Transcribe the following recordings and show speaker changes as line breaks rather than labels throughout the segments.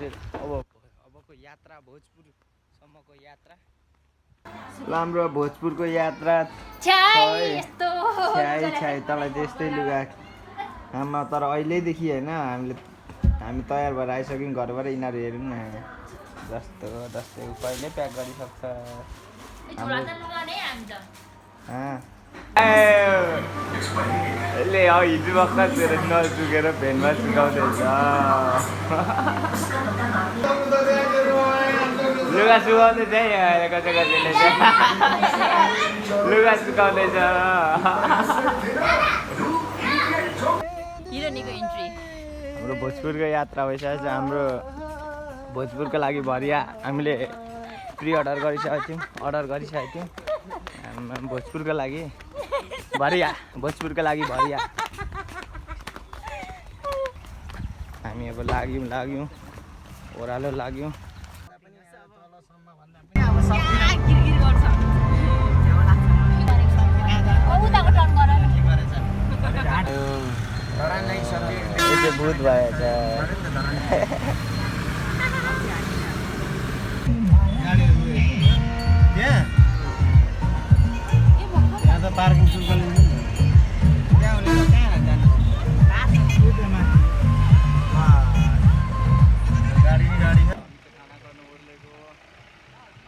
अबको यात्रा भोजपुरसम्मको यात्रा राम्रो भोजपुरको यात्रा छ्याइ तँलाई त्यस्तै लुगा आमा तर अहिलेदेखि होइन हामी तयार भएर आइसक्यौँ घरबाट यिनीहरू हेरौँ न जस्तै कहिले प्याक गरिसक्छ ले हिजो भर्खर नसुकेर भेनमा सुकाउँदैछ लुगा सुकाउँदैछ है कसैले लुगा सुकाउँदैछ हाम्रो भोजपुरको यात्रा भइसकेको छ हाम्रो भोजपुरको लागि भरिया हामीले अर्डर गरिसकेको थियौँ भोजपुरको लागि भरिया हामी अब लाग्यौँ ओह्रालो लाग्यौँ भूत भएछ पार्किङ शुल्क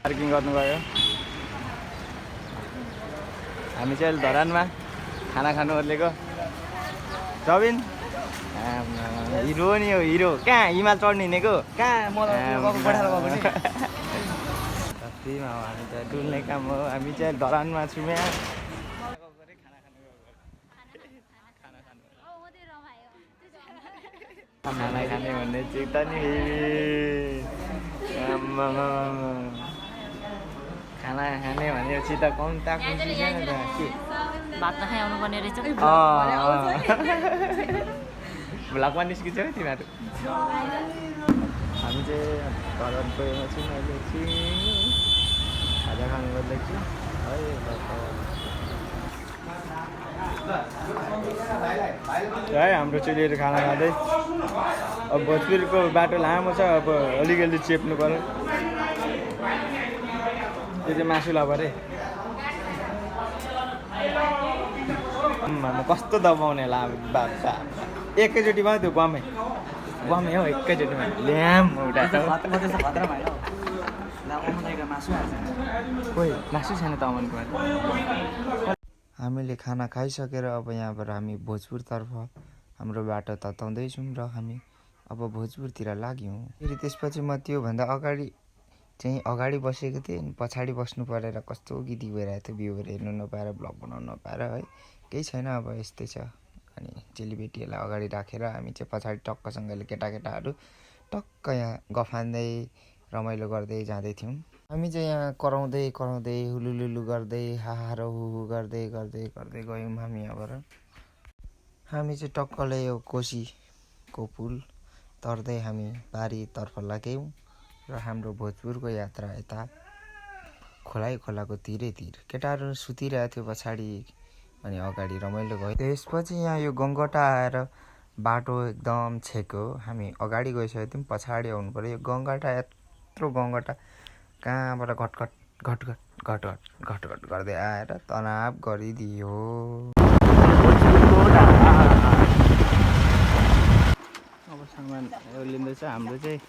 पार्किङ गर्नु गयो हामी चाहिँ धरानमा खाना खानु ओर्लेको जबिन हिरो नि हो हिरो कहाँ हिमाल चढ्नु हिँडेको कहाँ हामी त डुल्ने काम हो हामी चाहिँ धरानमा छौँ यहाँ खाना खाने भन्ने चाहिँ त नि खाना खाने भनेपछि त भात नखाइ आउनु पर्ने रहेछ भ्लगमा निस्किन्छ है तिमीहरू हामी चाहिँ घरको एमा छौँ अहिले खाजा खानु गर्दैछु है हाम्रो चेलीहरू खाना खाँदै अब भोजपुरको बाटो लामो छ अब अलिकति चेप्नु पर्यो त्यो चाहिँ मासु लपरे कस्तो दबाउने ला बाबा एकैचोटिमा त्यो गमे हो एकैचोटिमा ल्याम मासु छैन त अमनको हामीले खाना खाइसकेर अब यहाँबाट हामी भोजपुरतर्फ हाम्रो बाटो तताउँदैछौँ र हामी अब भोजपुरतिर लाग्यौँ फेरि त्यसपछि म त्योभन्दा अगाडि बसेको थिएँ पछाडि बस्नु परेर कस्तो गीत गइरहेको थियो भ्यूहरू हेर्नु नपाएर ब्लग बनाउनु नपाएर है केही छैन अब यस्तै छ अनि चेलीबेटीहरूलाई अगाडि राखेर हामी चाहिँ पछाडि टक्कसँगले केटाकेटाहरू टक्क यहाँ गफान्दै रमाइलो गर्दै जाँदै थियौँ हामी चाहिँ यहाँ कराउँदै हुलुलुलु गर्दै हाहा हुहु गर्दै गयौँ हामी यहाँबाट हामी चाहिँ टक्कले यो कोसीको पुल तर्दै हामी बारीतर्फ लाग्यौँ र हाम्रो भोजपुरको यात्रा यता खोलाको तिरै केटाहरू सुतिरहेको थियो पछाडि अनि अगाडि रमाइलो भयो त्यसपछि यहाँ यो गङ्गटा आएर बाटो एकदम छेक्यो हामी अगाडि गइसकेको थियौँ पछाडि आउनु पर्यो यो गङ्गटा यत्रो गङ्गटा कहाँबाट घटघट गर्दै आएर तनाव गरिदियो अब सामान लिँदैछ हाम्रो चाहिँ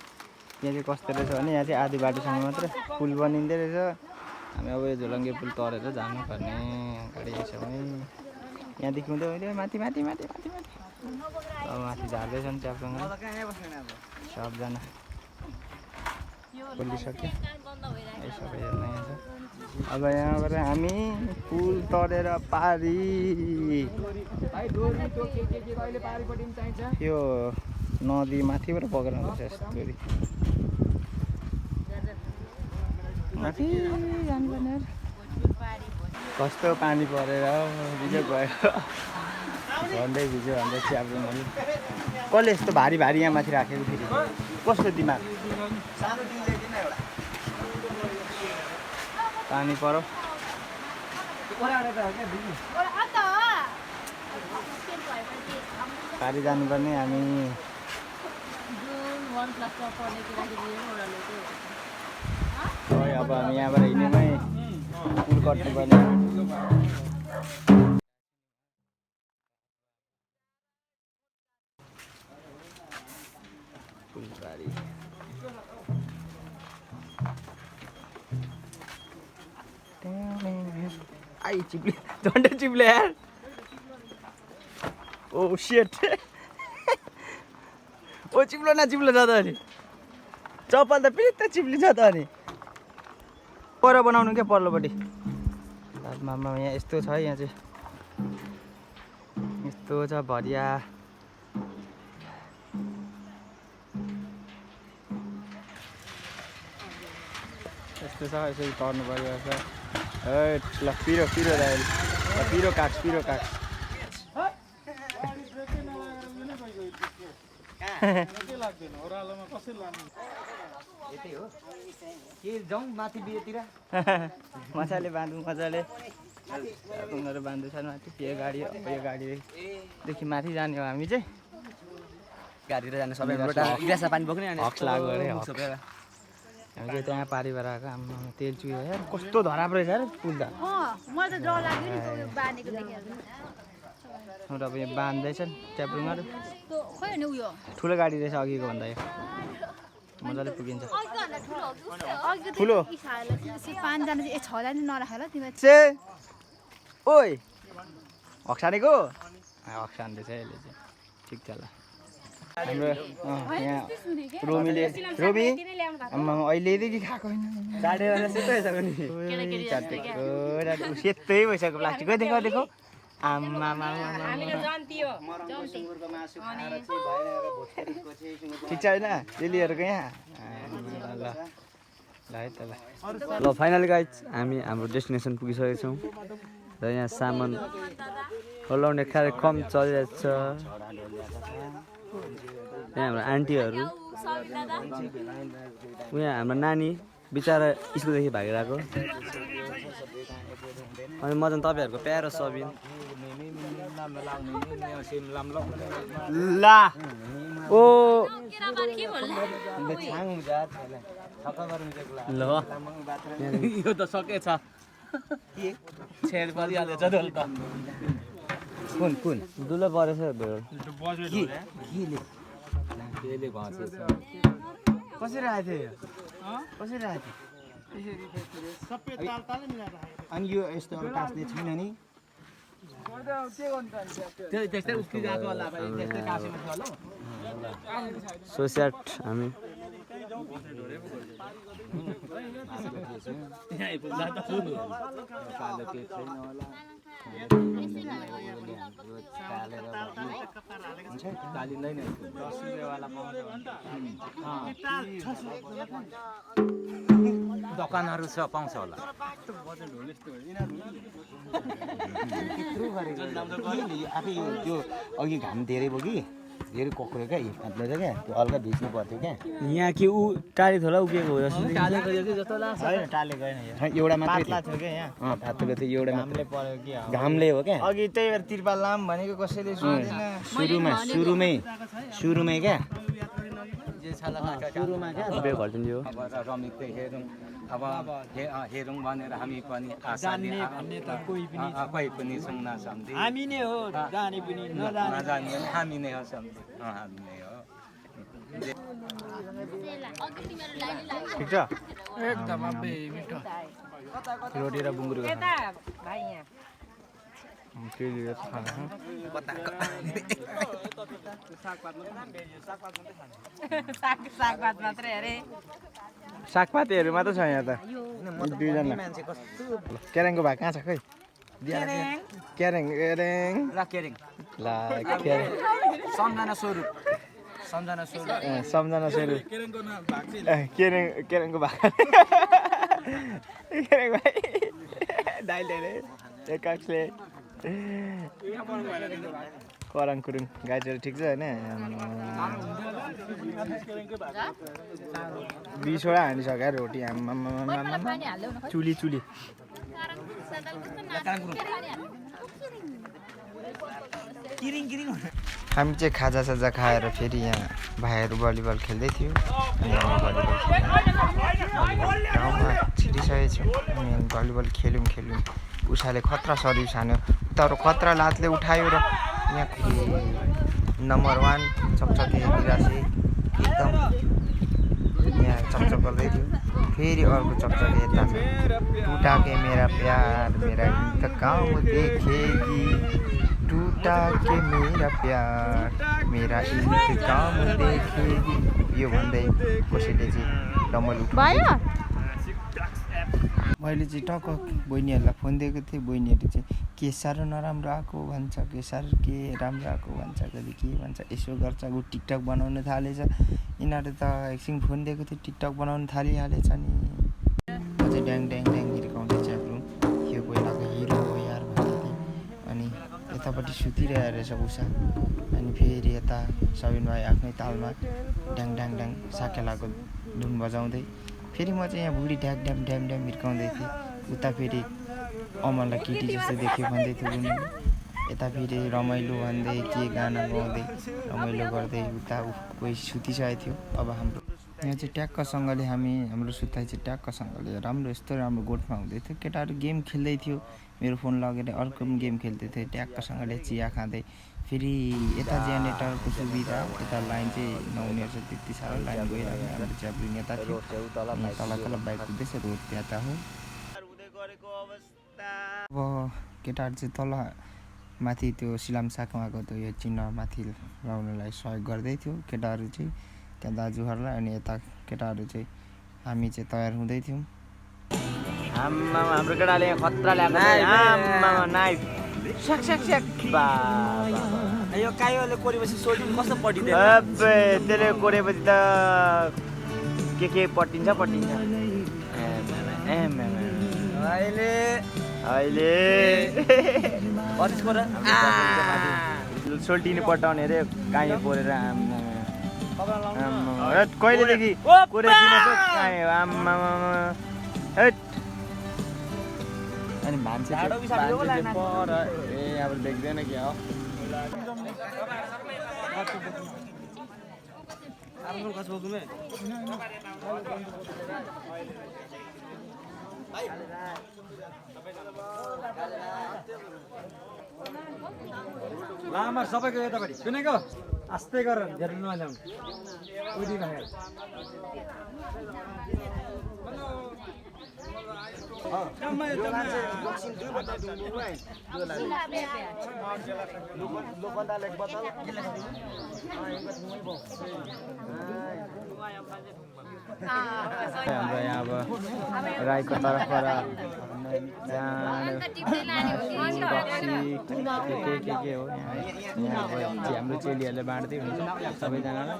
यहाँ चाहिँ कस्तो रहेछ भने यहाँ चाहिँ आधी बाटोसम्म मात्र पुल बनिँदै रहेछ हामी अब यो झोलङ्गे पुल तरेर जानुपर्ने गाडी यसमै यहाँदेखि हुँदै माथि अब माथि झार्दैछन् च्यापसँग सबजना बोलिसक्यो सबै हेर्न यहाँ छ अब यहाँबाट हामी पुल तरेर पारी यो नदी माथिबाट बगेर आउँछ यस्तोरी माथि जानुपर्ने कस्तो पानी परेर भिजो गयो झन्डै भिज्यो भन्दै च्याप्नु मैले कसले यस्तो भारी यहाँ माथि राखेको फेरि कस्तो दिमाग पानी परो पारी जानुपर्ने हामी
अब हामी यहाँबाट हिँड्नेमै पुल कट्नु पर्ने पुलबारी आई चिप्ले झन्डै चिप्ले यार ओ शिट ओ चिप्लो न चिप्लो छ त अनि चप्पल त पिरित चिप्लिन्छ त अनि पर बनाउनु क्या पल्लोपट्टि मामा यहाँ यस्तो छ यहाँ चाहिँ यस्तो छ भरिया यस्तो छ यसरी तर्नु पर्यो ल पिरो पिरो पिरो काट्छ मजाले बाँधौँ मजाले उनीहरू बाँध्दैछन् माथि यो गाडीदेखि माथि जाने हो हामी चाहिँ
गाडीतिर जानु सबै ग्लासमा पानी बोक्ने अनि
हक्स लाग्यो अरे हामी चाहिँ त्यहाँ पारिबाट आएको आम्मा तेल चुयो यार कस्तो धराप रहेछ यार पुल त अब यो बाँध्दैछन् च्याप्रुङहरू ठुलो गाडी रहेछ अघिको भन्दा यो मजाले पुगिन्छ ठुलो ओइ हक्सानेको हक्सान्दैछ यसले चाहिँ ठिक छ ल हाम्रो यहाँ रोमी आम्मा अहिलेदेखि खाएको होइन सेतै भइसक्यो प्लास्टिक देखो आम्मा ठिक छ होइन डेलीहरूको यहाँ
ल फाइनली गाइज हामी हाम्रो डेस्टिनेसन पुगिसकेका छौँ र यहाँ सामान हल्लाउने कार्यक्रम चलिरहेको छ यहाँ हाम्रो आन्टीहरू यहाँ हाम्रो नानी बिचरा स्कुलदेखि भागेर आएको अनि म चाहिँ तपाईँहरूको प्यारो सबिन ला ओ ल यो त सकेछ छेड परिहाल्छ डोल त
कुन
दुलो परेछ
कसरी आएको थियो कसरी आएको थियो अनि यो यस्तो अब टास्ने छैन नि
सोस्याट हामी
दोकानहरू छ पाउँछ होला आफै त्यो अघि घाम धेरै भयो कि धेरै कक्रो क्या हातले क्या त्यो हल्का भिज्नु पर्थ्यो क्या
यहाँ कि ऊ टाढी थोला उकेको हो जस्तो
होइन टाले गएन एउटा मात्रै थियो क्या यहाँ पातलो थियो एउटा मात्रै पर्यो कि घामले हो क्या अघि त्यही भएर तिरपाल लाम भनेको कसैले सुरुमै क्या सुरुमा क्या
घटिदियो
अब हेरौँ भनेर हामी पनि कोही पनि सुन्न सक्दैन
हामी नै हो जाने पनि
नजाने हामी नै हो हामी नै हो
ठिक छ एकदम मिठो रोटी र बुङ्गुरु सागपातीहरू मात्र छ यहाँ त दुईजना क्यारेङको भाग कहाँ छ खै क्यारेङ
सम्झना स्वरूप
क्यारेङको भाग क्यारेङ भाइ दाइले एकाक्सले कराङ कुरुङ गाईहरू ठिक छ होइन 20वटा हानिसक्यो रोटी चुली
हामी चाहिँ खाजासाजा खाएर फेरि यहाँ भाइहरू भलिबल खेल्दै थियो अनि हामी भलिबल गाउँमा छिरिसकेको छौँ अनि भलिबल खेल्यौँ उषाले खतरा सर्भिस हान्यो तर खतरा लातले उठायो र यहाँ नम्बर 1 चकचके बिरासी एकदम यहाँ चकचक गर्दै थियो फेरि अर्को चकचके यता छ टुटा के मेरा प्यार मेरा इंतकाम देखेगी टूटा के मेरा प्यार मेरा इंतकाम देखेगी यो भन्दै कसैले चाहिँ डमल उठायो मैले चाहिँ टक्क बहिनीहरूलाई फोन दिएको थिएँ बहिनीहरूले चाहिँ के साह्रो नराम्रो आएको भन्छ के साह्रो के राम्रो आएको भन्छ कहिले के भन्छ यसो गर्छ ऊ टिकटक बनाउन थालेछ यिनीहरू त एकछिन फोन दिएको थियो टिकटक बनाउन थालिहालेछ नि अझै ड्याङ ड्याङ ड्याङ हिर्काउँदै च्याप्लुङ यो पहिलाको हिरो हो यार भन्दै थिएँ अनि यतापट्टि सुतिरहेको रहेछ उषा अनि फेरि यता सबिन भाइ आफ्नै तालमा ड्याङ ड्याङ ड्याङ साकेलाको धुन बजाउँदै फेरि म चाहिँ यहाँ बुढी ढ्याक ढ्याम ढ्याम ढ्याम हिर्काउँदै थिएँ उता फेरि अमरलाई केटी जस्तो देख्यो भन्दै थियो उनीहरू यता फेरि रमाइलो भन्दै के गाना गाउँदै रमाइलो गर्दै उता कोही सुतिसकेको थियो अब हाम्रो यहाँ चाहिँ ट्याक्कसँगले हाम्रो सुताइ चाहिँ ट्याक्कसँगले राम्रो यस्तो राम्रो गोठमा हुँदै थियो केटाहरू गेम खेल्दै थियो मेरो फोन लगेर अर्को पनि गेम खेल्दै थियो ट्याक्कसँगले चिया खाँदै फेरि यता जेनेरेटरको सुविधा यता लाइन चाहिँ नहुने रहेछ त्यति साह्रो लाइन गइरहेको हाम्रो च्याप्लिङ यता थियो तल तल बाइक कुद्दैछ रोड त्यहाँ त हो अब केटाहरू चाहिँ तल माथि त्यो सिलाम साकमाको त्यो यो चिन्ह माथि लाउनलाई सहयोग गर्दै थियो केटाहरू चाहिँ त्यहाँ दाजुहरूलाई अनि यता केटाहरू चाहिँ हामी चाहिँ तयार हुँदै थियौँ
हाम्रो केटाले खतरा ल्याएको नाइफ स्याक स्याक स्याक यो कायोले कोरेपछि सोल्टिङ कस्तो पटिँदैन त्यसले कोरेपछि त के पटिन्छ अहिले सोल्टिने पटाउने अरे कायो कोरेर कहिलेदेखि अनि मान्छे पर ए अब देख्दैन क्या हो
लामा सबैको यतापट्टि सुनेको आस्ते गर धेरै नजाउँ उदी राखेर
हाम्रो यहाँ अब राईको तर्फबाट के हो यहाँ हाम्रो चेलीहरूले बाँड्दै हुन्छ सबैजनालाई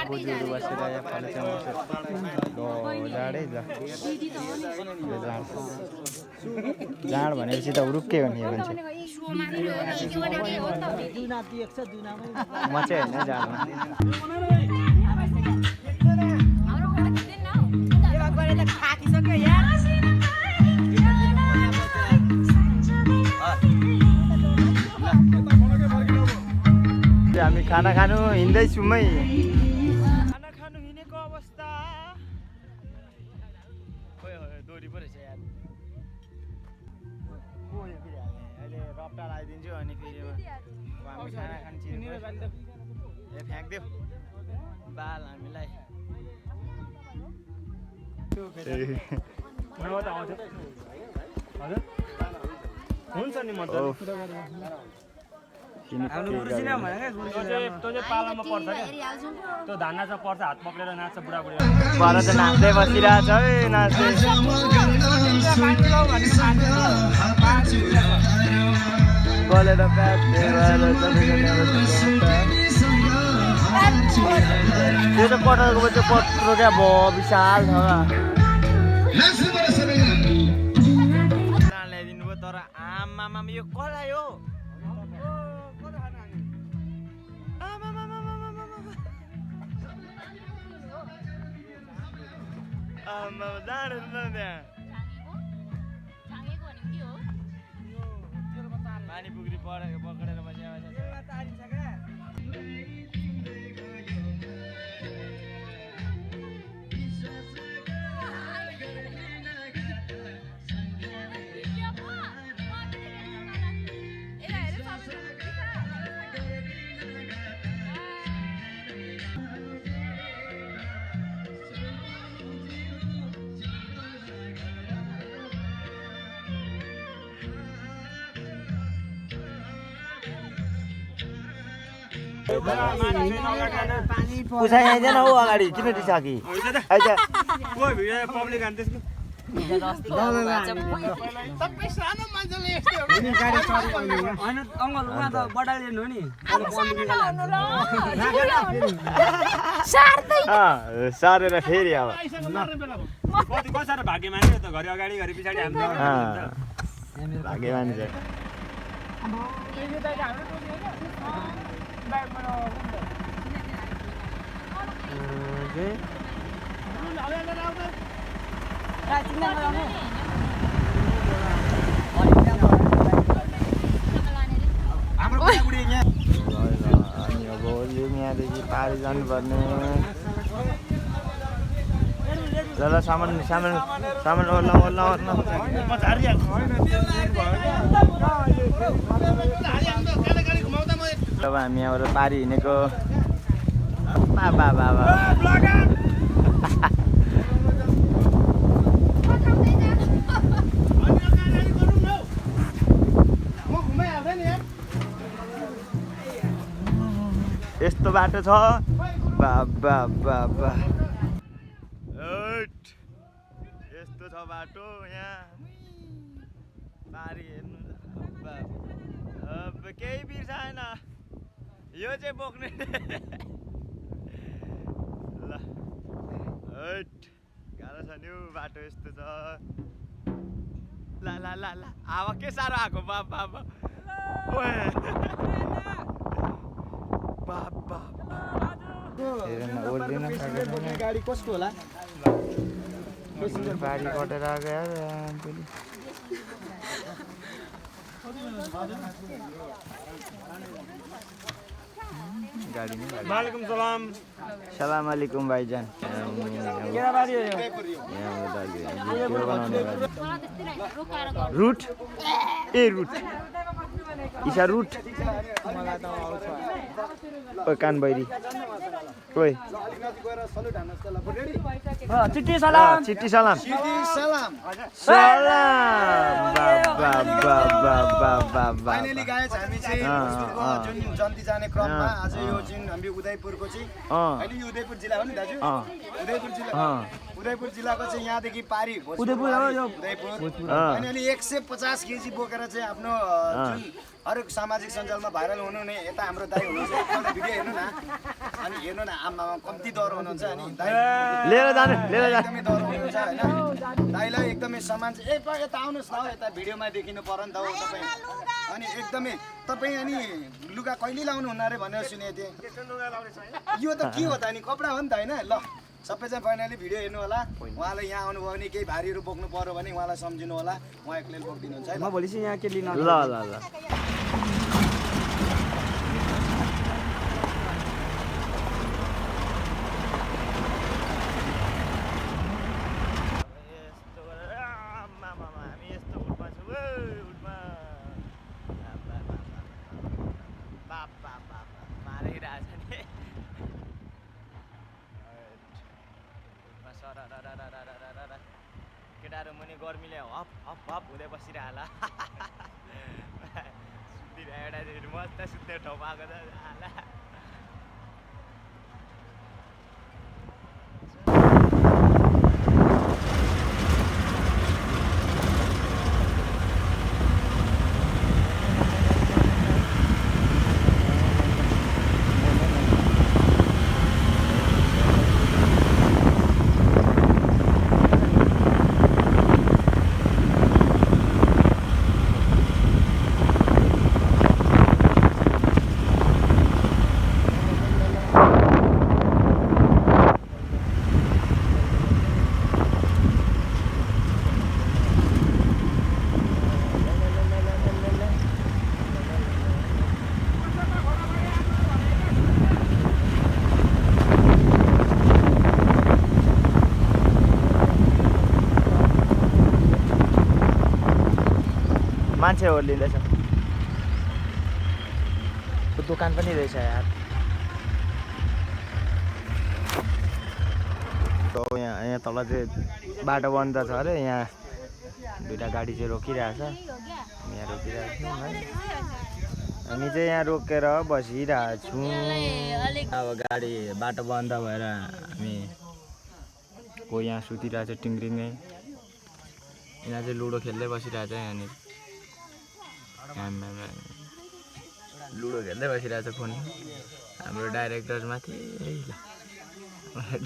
बोजूहरू बसेर यहाँ जाडै जाँड भनेपछि त हुरुक्कै हो नि यो मान्छे म चाहिँ होइन जाँडमा हामी खाना खानु हिँड्दैछौँ है खाना खानु हिँडेको अवस्था दोरी पो रहेछ यार अहिले रप्टा लगाइदिन्छु अनि फेरि हामी खाना खान्छ ए फ्याँकिदेऊ बाल हामीलाई हुन्छ नि म त पालामा पर्छ क्या त्यो धान नाच्न पर्छ हात पक्रेर नाच्छ बुढाबुढी भएर त नाच्दै बसिरहेछ है नाच्दै गलेर त्यो त कटरको पछि कत्रो क्या भयो विशाल छ ल्याइदिनु भयो तर आमामा यो कसलाई हो पानी पुग्री पकडेर बस्यो पुसाइ आइदैन हौ अगाडि किन टिसाकी आइज
पब्लिक हान्दैछ अङ्कल उहाँ त बटालियन हो नि
सारेर फेरि अब
कति साह्रो भाग्यमानी हो त घरि अगाडि घरि पछाडि हाम्रो
भाग्यमानी छ अनि अब यहाँदेखि पारि जानुपर्ने ल सामान सामान सामान ओर्ला ओर्ला ओर्ला अब हामी यहाँबाट पारि हिँडेको बाबा बाबा यस्तो बाटो छ बाबा बाबा यस्तो छ बाटो यहाँ पारि हेर्नु अब केही बिर्साएन यो चाहिँ बोक्ने ल गाह्रो छ नि बाटो यस्तो छ ला ला ला ला अब के साह्रो आएको बाबा
गाडी कसको होला
गाडी कटेर गयो गाडी
वालेकुम सलाम
सलाम अलैकुम भाइजान रुट ए रुट इसा रुट ओ कान बैरी ओइ
चिट्ठी सलाम
चिट्ठी सलाम सलाम बाबा बाबा बाबा
फाइनली गाइस हामी चाहिँ जुन जन्ती जाने क्रममा आज यो जुन हामी उदयपुरको चाहिँ अहिले यो उदयपुर जिल्ला हो नि दाजु उदयपुर जिल्लाको चाहिँ यहाँदेखि पारी उदयपुर अनि अहिले 150 केजी बोकेर चाहिँ आफ्नो जुन हरेक सामाजिक सञ्जालमा भाइरल हुनुहुने यता हाम्रो दाइ हुनुहुन्छ एकपल्ट भिडियो हेर्नु न अनि हेर्नु न आमा कम्ती दर हुनुहुन्छ अनि दाइ
लिएर जानु
एकदमै दर हुनुहुन्छ हैन दाइलाई एकदमै सम्मान चाहिँ यता आउनुहोस् न यता भिडियोमा देखिनु पर्यो नि त तपाईँ अनि एकदमै तपाईँ अनि लुगा कहिले लाउनु हुन्न अरे भनेर सुनेको थिएँ यो त के हो त अनि कपडा हो नि त होइन ल सबैजना फाइनली भिडियो हेर्नु होला उहाँलाई यहाँ आउनुभयो भने केही भारीहरू बोक्नु पर्यो भने उहाँलाई सम्झिनु होला उहाँ एक्लै बोकिदिनुहुन्छ है
म भोलि चाहिँ यहाँ के लिन
ल ल ल केटाहरू मुनि गर्मीले हप हप हप हुँदै बसिरह होला सुतिरहेको मस्त सुत्ने ठाउँ पाएको छ
मान्छे ओर्लिँदैछ दोकान पनि रहेछ यार यहाँ तल चाहिँ बाटो बन्द छ अरे यहाँ दुईटा गाडी चाहिँ रोकिरहेछ यहाँ रोकिरहेको छौँ है हामी चाहिँ यहाँ रोकेर बसिरहेको छौँ अब गाडी बाटो बन्द भएर हामी को यहाँ सुतिरहेछ टिङ्ग्रिङै यहाँ चाहिँ लुडो खेल्दै बसिरहेछ यहाँनिर लुडो खेल्दै बसिरहेछ फोन हाम्रो डाइरेक्टर माथि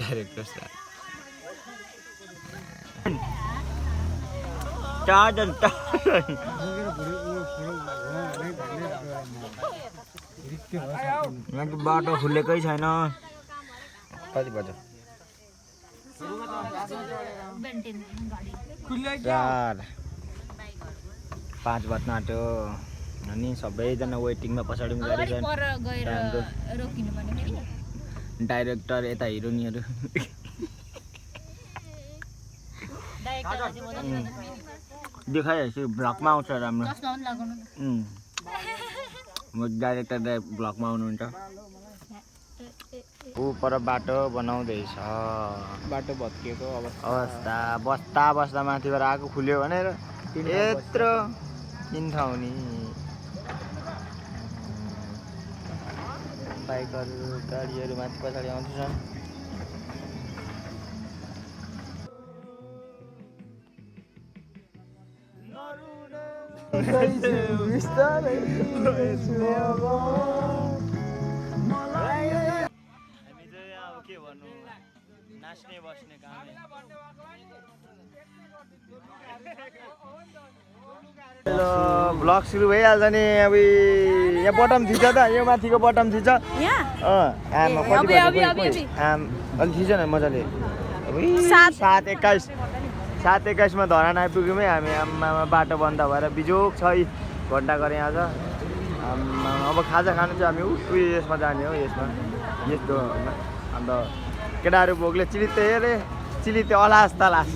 डाइरेक्टर सर टाडन यहाँ बाटो खुलेकै छैन कति बज्यो 4-5 बज्न आँट्यो अनि सबैजना वेटिङमा पछाडि गाडी छ डाइरेक्टर यता हिरोनीहरू देखाइहाल्छु भ्लगमा आउँछ राम्रो डाइरेक्टर भ्लगमा आउनुहुन्छ पर बाटो बनाउँदैछ बाटो भत्किएको अवस्था बस्दा माथिबाट आगो खुल्यो भनेर यत्रो किन्ठाउनी बाइकहरू गाडीहरू माथि पछाडि आउँछन् नाच्ने बस्ने काम हेलो ब्लग सुरु भइहाल्छ नि अब यहाँ बटम थिच्छ त यो माथिको बटम थिच्छ अलि थिच्छ न मजाले 7:21मा धरान आइपुग्यौँ है हामी आम्मामा बाटो बन्द भएर बिजोक 6 घन्टा गरे आज अब खाजा खानु चाहिँ हामी यसमा जाने हो यसमा यस्तो अन्त केटाहरू भोकले चिलिते अलास तलास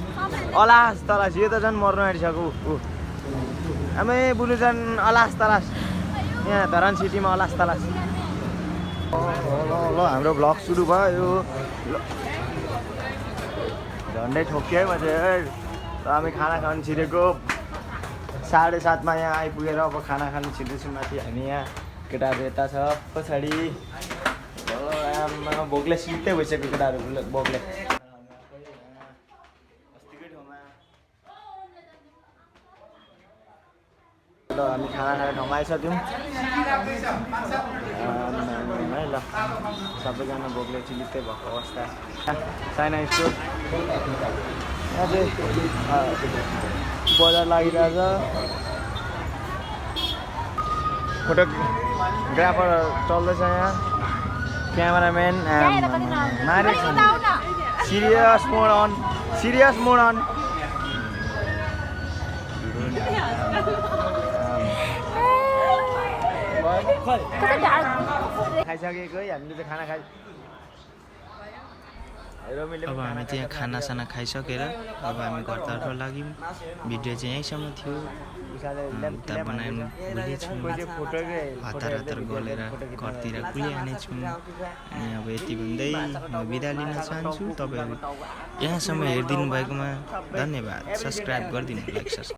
यो त झन् मर्नु आँटिसक्यो आमै बुलु झन् अलास तलास यहाँ धरान सिटीमा अलास तलास ल हाम्रो भ्लग सुरु भयो झन्डै ठोक्यो है म चाहिँ हामी खाना खानु छिरेको 7:30मा यहाँ आइपुगेर अब खाना खानु छिर्दैछौँ माथि हामी यहाँ केटाहरू यता छ पछाडि भोकले सिल्टै भइसक्यो केटाहरू भोकले हामी खाना खाएर ठाउँमा आइसक्यौँ है ल सबैजना भोकले चिलित्तै भएको अवस्था चाइना स्टोर यहाँ चाहिँ बजार लागिरहेछ फोटोग्राफर चल्दैछ यहाँ क्यामेराम्यान मारेको छ सिरियस मोड अन खाइसकेको है हामीले चाहिँ खाना अब हामी त्यहाँ खानासाना खाइसकेर अब हामी घरतर्फ लाग्यौँ भिडियो चाहिँ यहीँसम्म थियो उता बनाउनु भुलेछौँ हतार गलेर घरतिर कुलिहानेछौँ अनि अब यति भन्दै म बिदा लिन चाहन्छु तपाईँहरू यहाँसम्म हेरिदिनु भएकोमा धन्यवाद सब्सक्राइब गरिदिनु लाइक